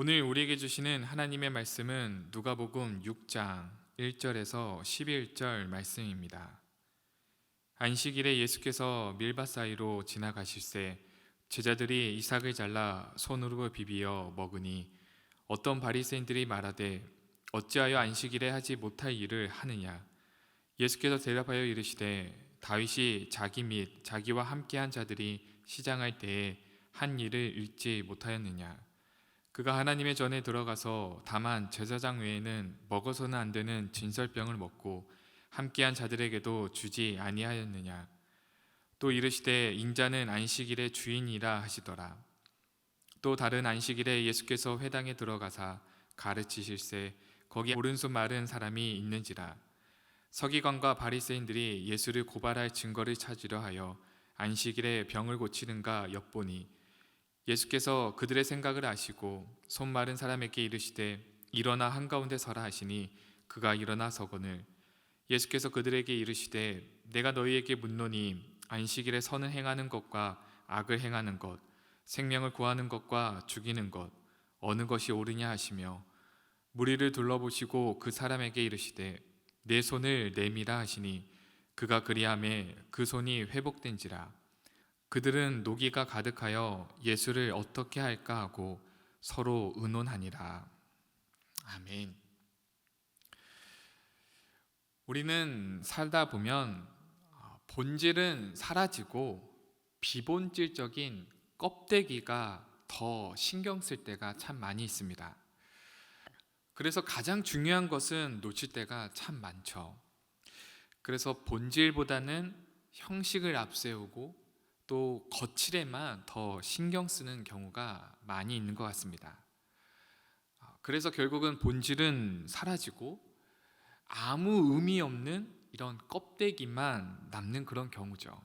오늘 우리에게 주시는 하나님의 말씀은 누가복음 6장 1절에서 11절 말씀입니다. 안식일에 예수께서 밀밭 사이로 지나가실새 제자들이 이삭을 잘라 손으로 비비어 먹으니 어떤 바리새인들이 말하되 어찌하여 안식일에 하지 못할 일을 하느냐. 예수께서 대답하여 이르시되 다윗이 자기 및 자기와 함께한 자들이 시장할 때에 한 일을 읽지 못하였느냐. 그가 하나님의 전에 들어가서 다만 제사장 외에는 먹어서는 안 되는 진설병을 먹고 함께한 자들에게도 주지 아니하였느냐. 또 이르시되 인자는 안식일의 주인이라 하시더라. 또 다른 안식일에 예수께서 회당에 들어가사 가르치실새 거기 오른손 마른 사람이 있는지라. 서기관과 바리새인들이 예수를 고발할 증거를 찾으려 하여 안식일에 병을 고치는가 엿보니 예수께서 그들의 생각을 아시고 손 마른 사람에게 이르시되 일어나 한가운데 서라 하시니 그가 일어나 서거늘. 예수께서 그들에게 이르시되 내가 너희에게 묻노니 안식일에 선을 행하는 것과 악을 행하는 것, 생명을 구하는 것과 죽이는 것 어느 것이 옳으냐 하시며 무리를 둘러보시고 그 사람에게 이르시되 내 손을 내밀라 하시니 그가 그리하매 그 손이 회복된지라. 그들은 노기가 가득하여 예수를 어떻게 할까 하고 서로 의논하니라. 아멘. 우리는 살다 보면 본질은 사라지고 비본질적인 껍데기가 더 신경 쓸 때가 참 많이 있습니다. 그래서 가장 중요한 것은 놓칠 때가 참 많죠. 그래서 본질보다는 형식을 앞세우고 또 거칠에만 더 신경 쓰는 경우가 많이 있는 것 같습니다. 그래서 결국은 본질은 사라지고 아무 의미 없는 이런 껍데기만 남는 그런 경우죠.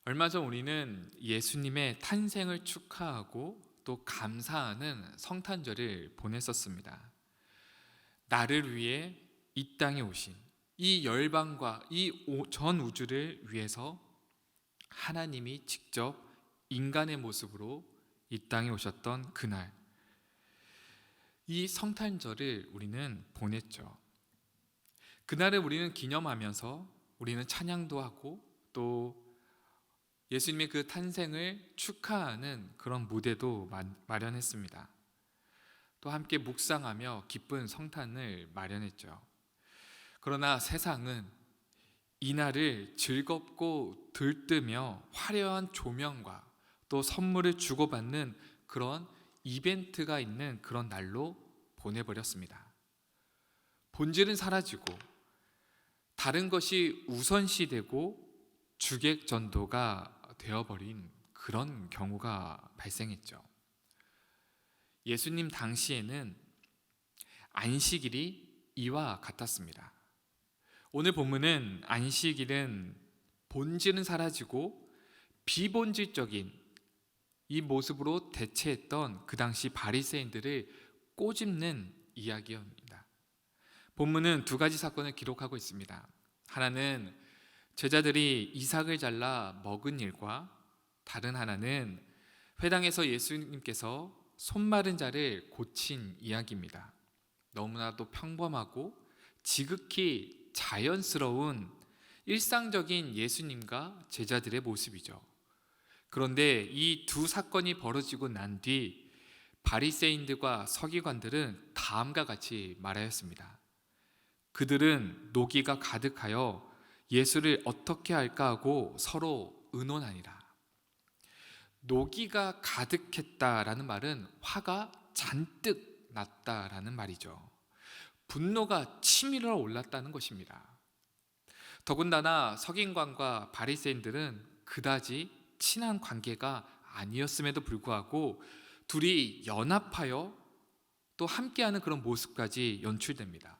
얼마 전 우리는 예수님의 탄생을 축하하고 또 감사하는 성탄절을 보냈었습니다. 나를 위해 이 땅에 오신 이 열방과 이 전 우주를 위해서 하나님이 직접 인간의 모습으로 이 땅에 오셨던 그날, 이 성탄절을 우리는 보냈죠. 그날을 우리는 기념하면서 우리는 찬양도 하고 또 예수님의 그 탄생을 축하하는 그런 무대도 마련했습니다. 또 함께 묵상하며 기쁜 성탄을 마련했죠. 그러나 세상은 이날을 즐겁고 들뜨며 화려한 조명과 또 선물을 주고받는 그런 이벤트가 있는 그런 날로 보내버렸습니다. 본질은 사라지고 다른 것이 우선시되고 주객전도가 되어버린 그런 경우가 발생했죠. 예수님 당시에는 안식일이 이와 같았습니다. 오늘 본문은 안식일은 본질은 사라지고 비본질적인 이 모습으로 대체했던 그 당시 바리새인들을 꼬집는 이야기입니다. 본문은 두 가지 사건을 기록하고 있습니다. 하나는 제자들이 이삭을 잘라 먹은 일과 다른 하나는 회당에서 예수님께서 손 마른 자를 고친 이야기입니다. 너무나도 평범하고 지극히 자연스러운 일상적인 예수님과 제자들의 모습이죠. 그런데 이 두 사건이 벌어지고 난 뒤 바리새인들과 서기관들은 다음과 같이 말하였습니다. 그들은 노기가 가득하여 예수를 어떻게 할까 하고 서로 의논하니라. 노기가 가득했다라는 말은 화가 잔뜩 났다라는 말이죠. 분노가 치밀어 올랐다는 것입니다. 더군다나 서기관과 바리새인들은 그다지 친한 관계가 아니었음에도 불구하고 둘이 연합하여 또 함께하는 그런 모습까지 연출됩니다.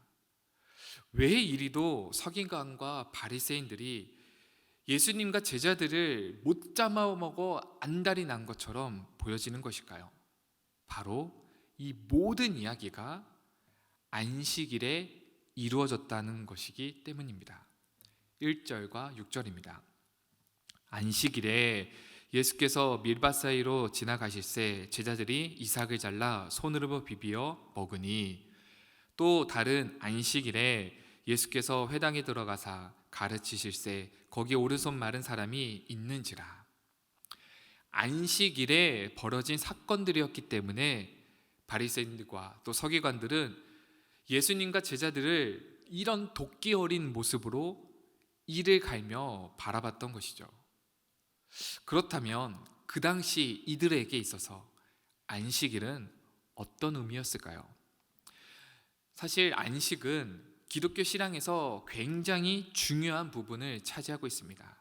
왜 이리도 서기관과 바리새인들이 예수님과 제자들을 못 잡아먹어 안달이 난 것처럼 보여지는 것일까요? 바로 이 모든 이야기가 안식일에 이루어졌다는 것이기 때문입니다. 1절과 6절입니다. 안식일에 예수께서 밀밭 사이로 지나가실새 제자들이 이삭을 잘라 손으로 비비어 먹으니, 또 다른 안식일에 예수께서 회당에 들어가사 가르치실새 거기 오른손 마른 사람이 있는지라. 안식일에 벌어진 사건들이었기 때문에 바리새인들과 또 서기관들은 예수님과 제자들을 이런 도끼 어린 모습으로 이를 갈며 바라봤던 것이죠. 그렇다면 그 당시 이들에게 있어서 안식일은 어떤 의미였을까요? 사실 안식은 기독교 신앙에서 굉장히 중요한 부분을 차지하고 있습니다.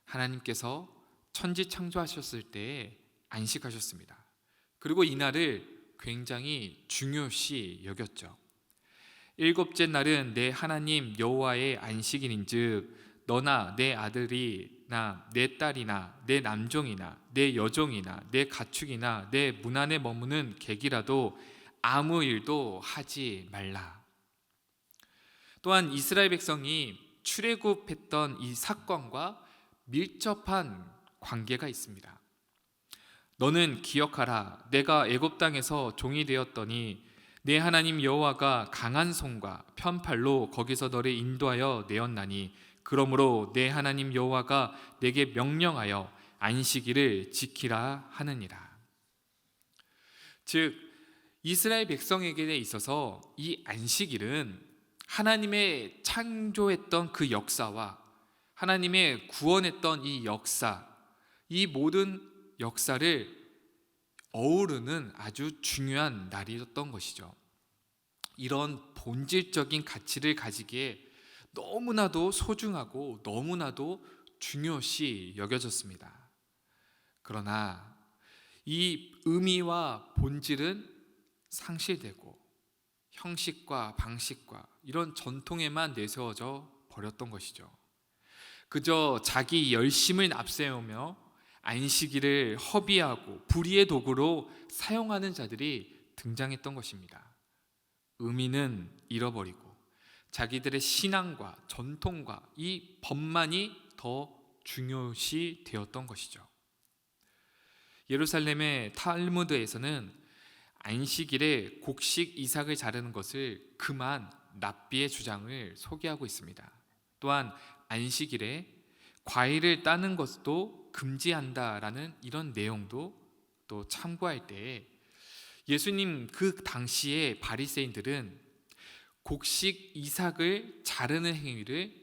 하나님께서 천지 창조하셨을 때에 안식하셨습니다. 그리고 이날을 굉장히 중요시 여겼죠. 일곱째 날은 내 하나님 여호와의 안식일인즉 너나 내 아들이나 내 딸이나 내 남종이나 내 여종이나 내 가축이나 내 문 안에 머무는 객이라도 아무 일도 하지 말라. 또한 이스라엘 백성이 출애굽했던 이 사건과 밀접한 관계가 있습니다. 너는 기억하라. 내가 애굽 땅에서 종이 되었더니 내 하나님 여호와가 강한 손과 편팔로 거기서 너를 인도하여 내었나니, 그러므로 내 하나님 여호와가 내게 명령하여 안식일을 지키라 하느니라. 즉 이스라엘 백성에게 있어서 이 안식일은 하나님의 창조했던 그 역사와 하나님의 구원했던 이 역사, 이 모든 역사를 어우르는 아주 중요한 날이었던 것이죠. 이런 본질적인 가치를 가지기에 너무나도 소중하고 너무나도 중요시 여겨졌습니다. 그러나 이 의미와 본질은 상실되고 형식과 방식과 이런 전통에만 내세워져 버렸던 것이죠. 그저 자기 열심을 앞세우며 안식일을 허비하고 불의의 도구로 사용하는 자들이 등장했던 것입니다. 의미는 잃어버리고 자기들의 신앙과 전통과 이 법만이 더 중요시 되었던 것이죠. 예루살렘의 탈무드에서는 안식일에 곡식 이삭을 자르는 것을 금한 랍비의 주장을 소개하고 있습니다. 또한 안식일에 과일을 따는 것도 금지한다라는 이런 내용도 또 참고할 때에 예수님 그 당시에 바리새인들은 곡식 이삭을 자르는 행위를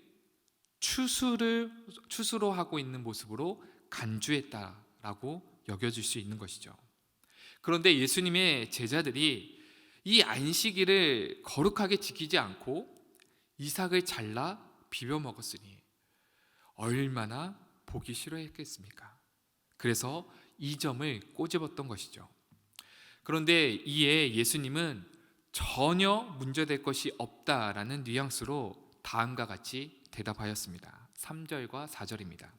추수로 하고 있는 모습으로 간주했다라고 여겨질 수 있는 것이죠. 그런데 예수님의 제자들이 이 안식일을 거룩하게 지키지 않고 이삭을 잘라 비벼 먹었으니 얼마나 보기 싫어했겠습니까? 그래서 이 점을 꼬집었던 것이죠. 그런데 이에 예수님은 전혀 문제될 것이 없다라는 뉘앙스로 다음과 같이 대답하였습니다. 3절과 4절입니다.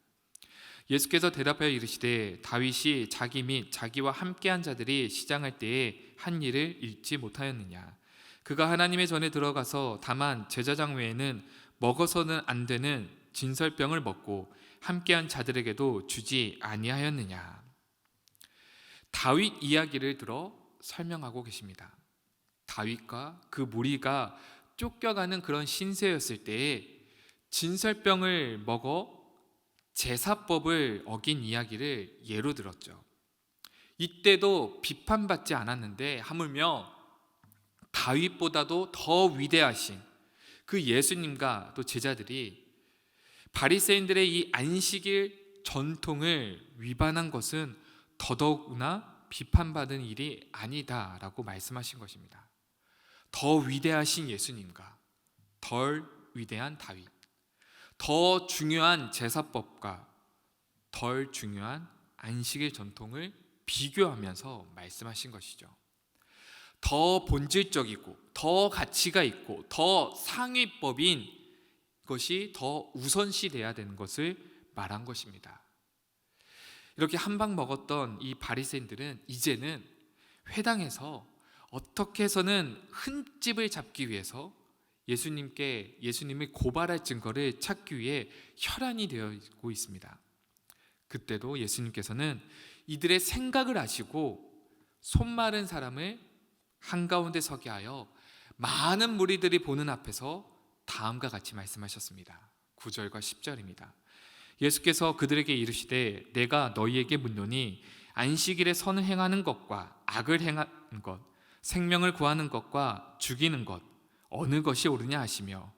예수께서 대답하여 이르시되 다윗이 자기 및 자기와 함께한 자들이 시장할 때에 한 일을 잊지 못하였느냐. 그가 하나님의 전에 들어가서 다만 제사장 외에는 먹어서는 안 되는 진설병을 먹고 함께한 자들에게도 주지 아니하였느냐. 다윗 이야기를 들어 설명하고 계십니다. 다윗과 그 무리가 쫓겨가는 그런 신세였을 때에 진설병을 먹어 제사법을 어긴 이야기를 예로 들었죠. 이때도 비판받지 않았는데 하물며 다윗보다도 더 위대하신 그 예수님과 또 제자들이 바리새인들의 이 안식일 전통을 위반한 것은 더더구나 비판받은 일이 아니다라고 말씀하신 것입니다. 더 위대하신 예수님과 덜 위대한 다윗, 더 중요한 제사법과 덜 중요한 안식일 전통을 비교하면서 말씀하신 것이죠. 더 본질적이고 더 가치가 있고 더 상위법인 것이 더 우선시 돼야 되는 것을 말한 것입니다. 이렇게 한 방 먹었던 이 바리새인들은 이제는 회당에서 어떻게 해서는 흠집을 잡기 위해서 예수님을 고발할 증거를 찾기 위해 혈안이 되어 있고 있습니다. 그때도 예수님께서는 이들의 생각을 아시고 손 마른 사람을 한가운데 서게 하여 많은 무리들이 보는 앞에서 다음과 같이 말씀하셨습니다. 9절과 10절입니다. 예수께서 그들에게 이르시되 내가 너희에게 묻노니 안식일에 선을 행하는 것과 악을 행하는 것, 생명을 구하는 것과 죽이는 것 어느 것이 옳으냐 하시며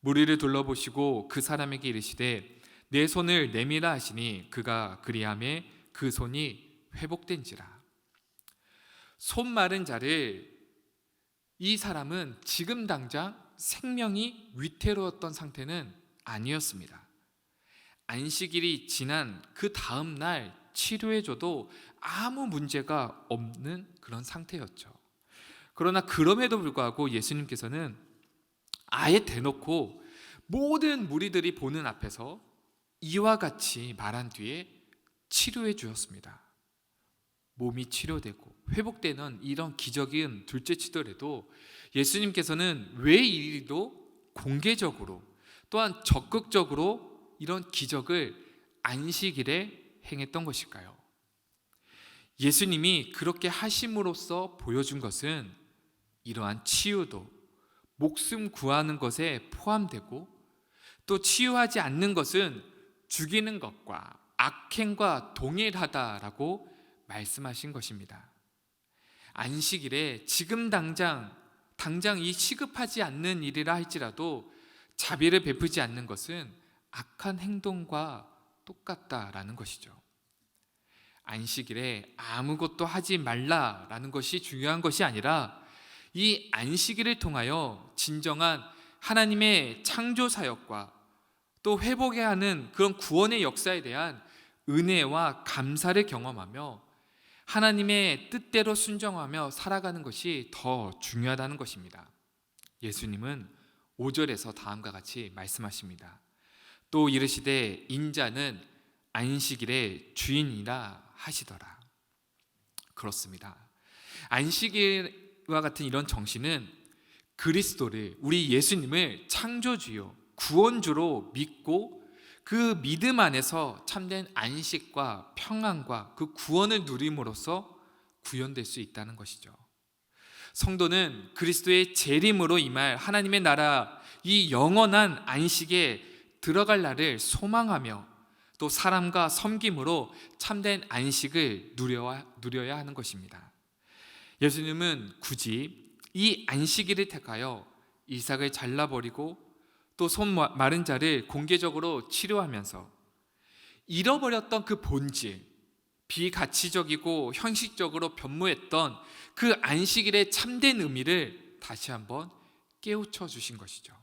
무리를 둘러보시고 그 사람에게 이르시되 내 손을 내밀라 하시니 그가 그리하매 그 손이 회복된지라. 손 마른 자를, 이 사람은 지금 당장 생명이 위태로웠던 상태는 아니었습니다. 안식일이 지난 그 다음 날 치료해줘도 아무 문제가 없는 그런 상태였죠. 그러나 그럼에도 불구하고 예수님께서는 아예 대놓고 모든 무리들이 보는 앞에서 이와 같이 말한 뒤에 치료해 주었습니다. 몸이 치료되고 회복되는 이런 기적은 둘째치더라도 예수님께서는 왜 이리도 공개적으로 또한 적극적으로 이런 기적을 안식일에 행했던 것일까요? 예수님이 그렇게 하심으로써 보여준 것은 이러한 치유도 목숨 구하는 것에 포함되고 또 치유하지 않는 것은 죽이는 것과 악행과 동일하다라고 말씀하신 것입니다. 안식일에 지금 당장 이 시급하지 않는 일이라 할지라도 자비를 베푸지 않는 것은 악한 행동과 똑같다라는 것이죠. 안식일에 아무것도 하지 말라라는 것이 중요한 것이 아니라 이 안식일을 통하여 진정한 하나님의 창조 사역과 또 회복해야 하는 그런 구원의 역사에 대한 은혜와 감사를 경험하며 하나님의 뜻대로 순종하며 살아가는 것이 더 중요하다는 것입니다. 예수님은 5절에서 다음과 같이 말씀하십니다. 또 이르시되 인자는 안식일의 주인이라 하시더라. 그렇습니다. 안식일과 같은 이런 정신은 그리스도를, 우리 예수님을 창조주요 구원주로 믿고 그 믿음 안에서 참된 안식과 평안과 그 구원을 누림으로써 구현될 수 있다는 것이죠. 성도는 그리스도의 재림으로 임할 하나님의 나라, 이 영원한 안식에 들어갈 날을 소망하며 또 사람과 섬김으로 참된 안식을 누려야 하는 것입니다. 예수님은 굳이 이 안식일을 택하여 이삭을 잘라버리고 또 손 마른 자를 공개적으로 치료하면서 잃어버렸던 그 본질, 비가치적이고 형식적으로 변모했던 그 안식일의 참된 의미를 다시 한번 깨우쳐 주신 것이죠.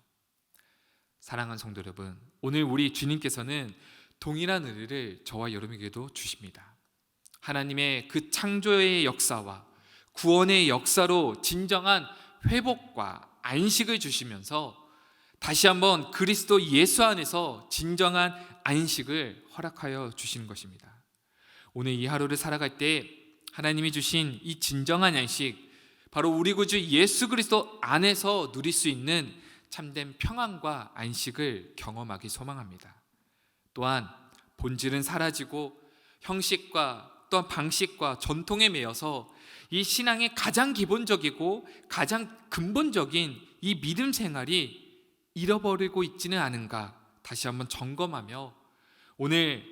사랑하는 성도 여러분, 오늘 우리 주님께서는 동일한 의리를 저와 여러분에게도 주십니다. 하나님의 그 창조의 역사와 구원의 역사로 진정한 회복과 안식을 주시면서 다시 한번 그리스도 예수 안에서 진정한 안식을 허락하여 주시는 것입니다. 오늘 이 하루를 살아갈 때 하나님이 주신 이 진정한 안식, 바로 우리 구주 예수 그리스도 안에서 누릴 수 있는 참된 평안과 안식을 경험하기 소망합니다. 또한 본질은 사라지고 형식과 또한 방식과 전통에 매여서 이 신앙의 가장 기본적이고 가장 근본적인 이 믿음 생활이 잃어버리고 있지는 않은가 다시 한번 점검하며 오늘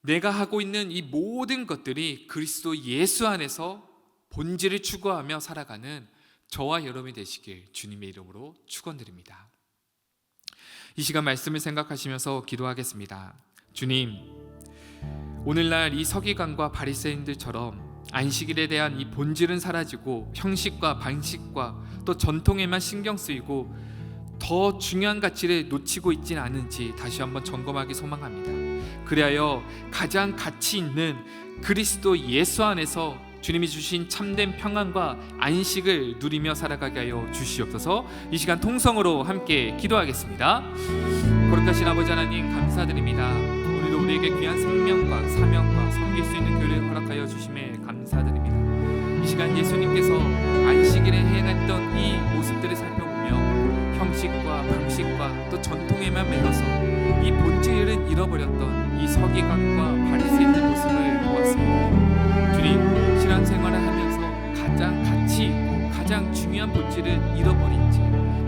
내가 하고 있는 이 모든 것들이 그리스도 예수 안에서 본질을 추구하며 살아가는 저와 여러분이 되시길 주님의 이름으로 축원드립니다. 이 시간 말씀을 생각하시면서 기도하겠습니다. 주님, 오늘날 이 서기관과 바리새인들처럼 안식일에 대한 이 본질은 사라지고 형식과 방식과 또 전통에만 신경 쓰이고 더 중요한 가치를 놓치고 있지는 않은지 다시 한번 점검하기 소망합니다. 그리하여 가장 가치 있는 그리스도 예수 안에서 주님이 주신 참된 평안과 안식을 누리며 살아가게 하여 주시옵소서. 이 시간 통성으로 함께 기도하겠습니다. 거룩하신 아버지 하나님, 감사드립니다. 오늘도 우리에게 귀한 생명과 사명과 섬길 수 있는 교회를 허락하여 주심에 감사드립니다. 이 시간 예수님께서 안식일에 행했던 이 모습들을 살펴보며 형식과 방식과 또 전통에만 매여서 이 본질을 잃어버렸던 이 서기관과 바리새인들 기묘한 본질을 잃어버린 채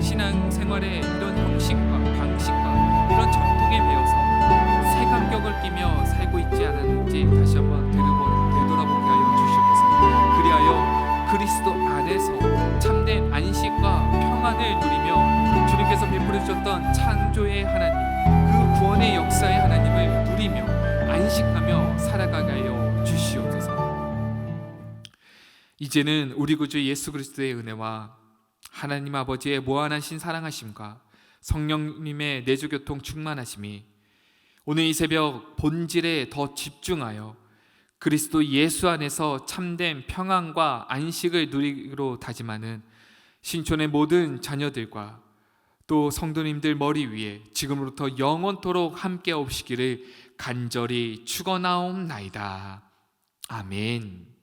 신앙생활의 이런 형식과 방식과 이런 전통에 배어서 새 감격을 끼며 살고 있지 않았는지 다시 한번 되돌아보게 하여 주시옵소서. 그리하여 그리스도 안에서 참된 안식과 평안을 누리며 주님께서 베풀어 주셨던 창조의 하나님, 그 구원의 역사의 하나님을 누리며 안식하며 살아가게 하여 주시옵소서. 이제는 우리 구주 예수 그리스도의 은혜와 하나님 아버지의 무한하신 사랑하심과 성령님의 내주교통 충만하심이 오늘 이 새벽 본질에 더 집중하여 그리스도 예수 안에서 참된 평안과 안식을 누리기로 다짐하는 신촌의 모든 자녀들과 또 성도님들 머리 위에 지금으로부터 영원토록 함께 오시기를 간절히 축원하옵나이다. 아멘.